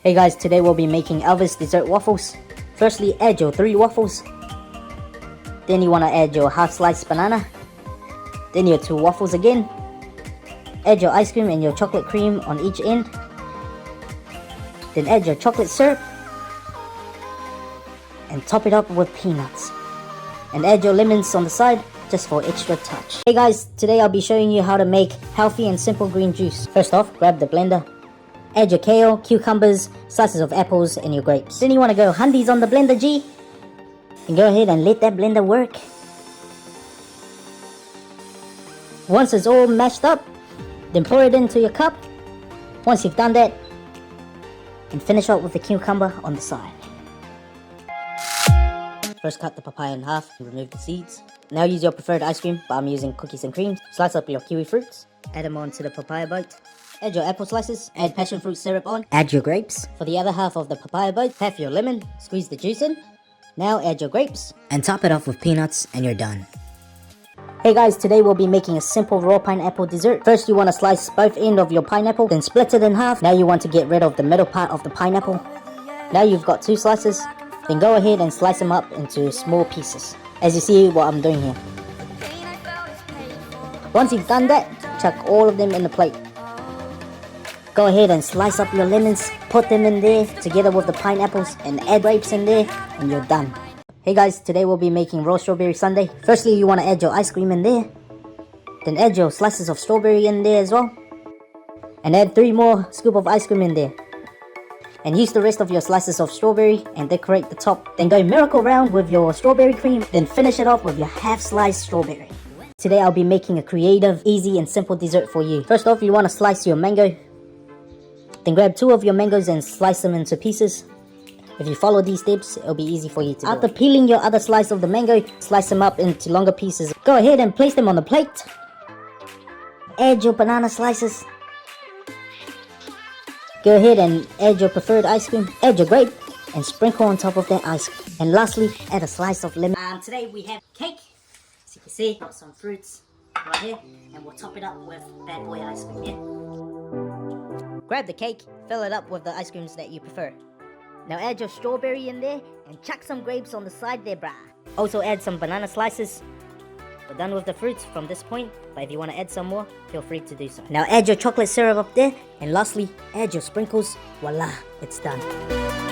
Hey guys, today we'll be making Elvis dessert waffles. Firstly, add your 3 waffles. Then you want to add your half sliced banana. Then your 2 waffles again. Add your ice cream and your chocolate cream on each end. Then add your chocolate syrup. And top it up with peanuts. And add your lemons on the side just for extra touch. Hey guys, today I'll be showing you how to make healthy and simple green juice. First off, grab the blender. Add your kale, cucumbers, slices of apples, and your grapes. Then you want to go hundies on the blender, G. And go ahead and let that blender work. Once it's all mashed up, then pour it into your cup. Once you've done that, and finish up with the cucumber on the side. First cut the papaya in half and remove the seeds. Now use your preferred ice cream, but I'm using cookies and cream. Slice up your kiwi fruits. Add them onto the papaya bite. Add your apple slices, add passion fruit syrup on, add your grapes. For the other half of the papaya bite, half your lemon, squeeze the juice in. Now add your grapes, and top it off with peanuts, and you're done. Hey guys, today we'll be making a simple raw pineapple dessert. First you want to slice both ends of your pineapple, then split it in half. Now you want to get rid of the middle part of the pineapple. Now you've got 2 slices, then go ahead and slice them up into small pieces. As you see what I'm doing here. Once you've done that, chuck all of them in the plate. Go ahead and slice up your lemons, put them in there together with the pineapples, and add grapes in there, and you're done. Hey guys, today we'll be making raw strawberry sundae. Firstly, you want to add your ice cream in there. Then add your slices of strawberry in there as well. And add 3 more scoops of ice cream in there. And use the rest of your slices of strawberry and decorate the top. Then go miracle round with your strawberry cream. Then finish it off with your half sliced strawberry. Today I'll be making a creative, easy and simple dessert for you. First off, you want to slice your mango. Then grab 2 of your mangoes and slice them into pieces. If you follow these steps, it'll be easy for you to do. After peeling your other slice of the mango, slice them up into longer pieces. Go ahead and place them on the plate. Add your banana slices. Go ahead and add your preferred ice cream. Add your grape and sprinkle on top of that ice cream. And lastly, add a slice of lemon. Today we have cake. As you can see, got some fruits right here. And we'll top it up with bad boy ice cream here. Grab the cake, fill it up with the ice creams that you prefer. Now add your strawberry in there and chuck some grapes on the side there, brah. Also add some banana slices. We're done with the fruits from this point, but if you want to add some more, feel free to do so. Now add your chocolate syrup up there, and lastly, add your sprinkles. Voila, it's done.